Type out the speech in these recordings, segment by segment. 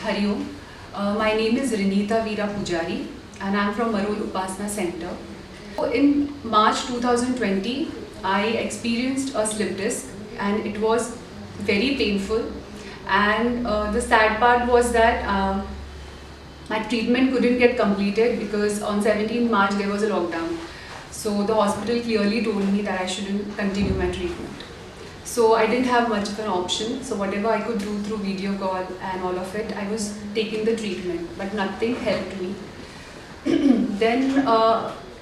Hari Om. My name is Rinita Pujari and I am from Marol Upasana Center. In March 2020, I experienced a slip disc and it was very painful, and the sad part was that my treatment couldn't get completed because on 17 March there was a lockdown. So the hospital clearly told me that I shouldn't continue my treatment. So I didn't have much of an option. So whatever I could do through video call and all of it, I was taking the treatment, but nothing helped me. Then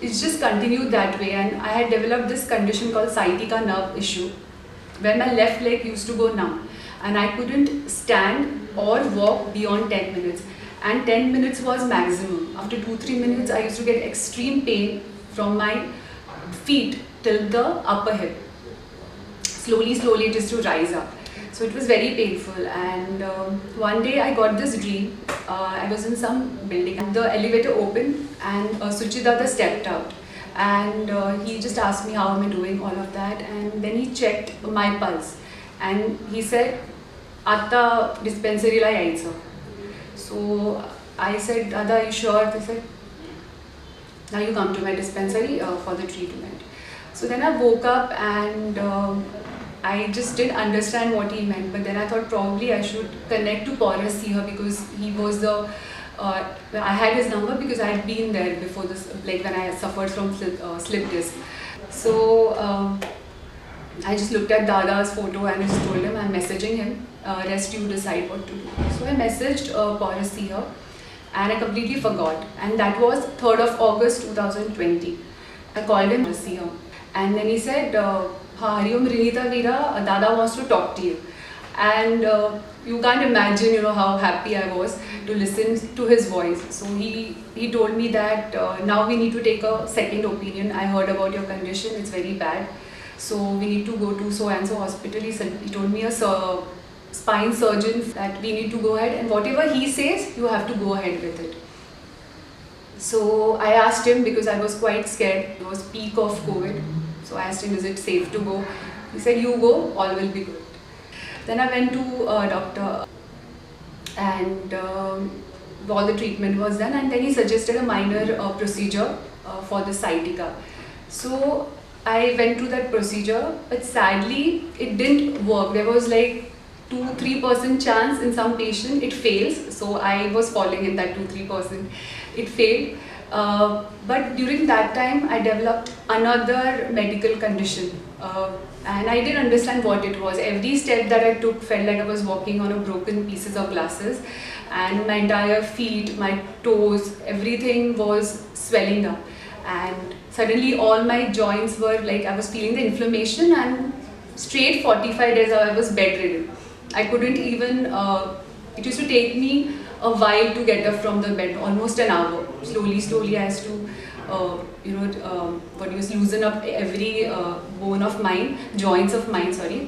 it just continued that way, and I had developed this condition called sciatica nerve issue, where my left leg used to go numb and I couldn't stand or walk beyond 10 minutes. And 10 minutes was maximum. After 2-3 minutes, I used to get extreme pain from my feet till the upper hip. Slowly it used to rise up. So it was very painful, and one day I got this dream. I was in some building and the elevator opened and Suchidata stepped out, and he just asked me how am I doing, all of that, and then he checked my pulse and he said, "Atta dispensary la yaitsa." So I said, "Dada, are you sure?" They said, "Now you come to my dispensary for the treatment." So then I woke up and I just didn't understand what he meant, but then I thought probably I should connect to Paras here because he was the, I had his number because I had been there before this, like when I suffered from slip disc. So I just looked at Dada's photo and I just told him I'm messaging him, rest you decide what to do. So I messaged Paras here and I completely forgot, and that was 3rd of August 2020. I called him here and then he said, "Hari Om Rinita Veera, Dada wants to talk to you." And you can't imagine, how happy I was to listen to his voice. So he told me that now we need to take a second opinion. I heard about your condition, it's very bad. So we need to go to so and so hospital. He told me a spine surgeon that we need to go ahead and whatever he says, you have to go ahead with it. So I asked him because I was quite scared. It was peak of COVID. So I asked him, is it safe to go? He said, "You go, all will be good." Then I went to a doctor and all the treatment was done, and then he suggested a minor procedure for the sciatica. So I went through that procedure, but sadly it didn't work. There was like 2-3% chance in some patient it fails. So I was falling in that 2-3%. It failed. But during that time I developed another medical condition and I didn't understand what it was. Every step that I took felt like I was walking on a broken pieces of glasses, and my entire feet, my toes, everything was swelling up, and suddenly all my joints were like, I was feeling the inflammation, and straight 45 days I was bedridden. I couldn't even, it used to take me a while to get up from the bed, almost an hour. Slowly I used to, loosen up every bone of mine, joints of mine, sorry,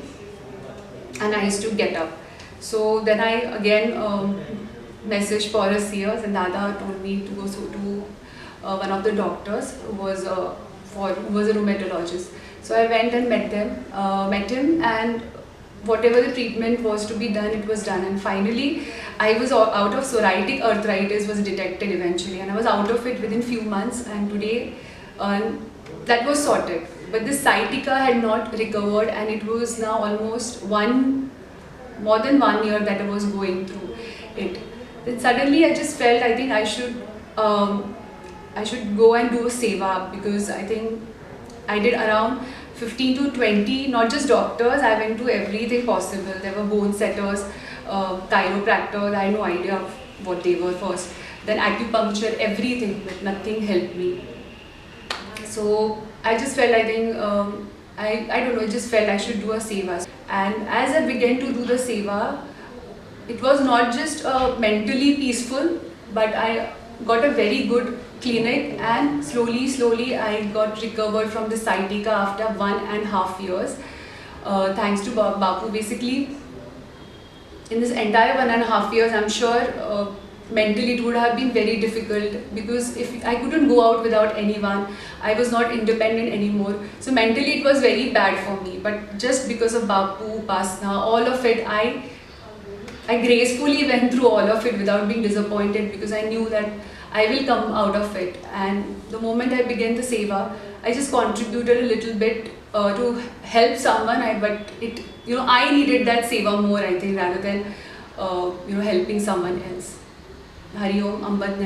and I used to get up. So then I again messaged Paras here, and Dada told me to go to one of the doctors who was a rheumatologist. So I went and met him, and whatever the treatment was to be done, it was done, and finally I was out of psoriatic arthritis was detected eventually, and I was out of it within few months, and today that was sorted. But this sciatica had not recovered, and it was now almost more than 1 year that I was going through it. Then suddenly I just felt I think I should go and do a seva, because I think I did around 15 to 20, not just doctors, I went to everything possible. There were bone setters, chiropractors, I had no idea what they were first. Then acupuncture, everything, but nothing helped me. So I just felt, I think, I don't know, I just felt I should do a seva. And as I began to do the seva, it was not just mentally peaceful, but I got a very good clinic, and slowly I got recovered from the sciatica after 1.5 years. Thanks to Bapu. Basically, in this entire 1.5 years, I'm sure mentally it would have been very difficult, because if I couldn't go out without anyone, I was not independent anymore. So mentally it was very bad for me. But just because of Bapu, Upasana, all of it, I I gracefully went through all of it without being disappointed, because I knew that I will come out of it. And the moment I began the seva, I just contributed a little bit to help someone. But it, I needed that seva more, I think, rather than helping someone else. Hari Om, Ambat